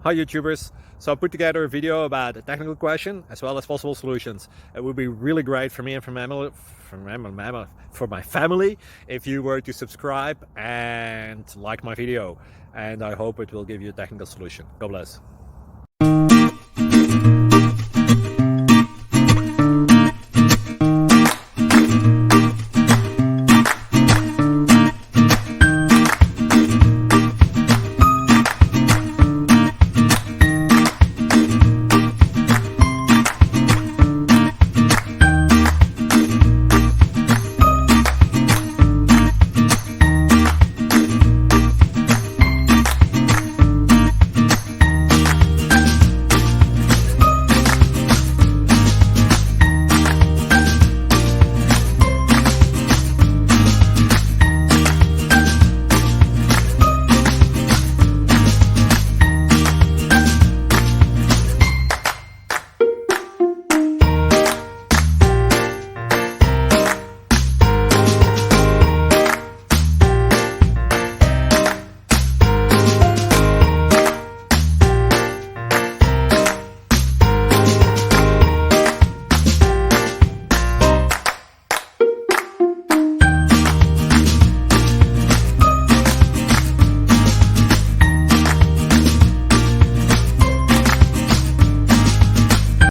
Hi YouTubers! So I put together a video about a technical question as well as possible solutions. It would be really great for me and for my family if you were to subscribe and like my video, and I hope it will give you a technical solution. God bless.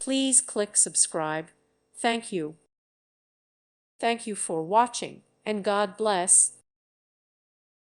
Please click subscribe. Thank you. Thank you for watching, and God bless.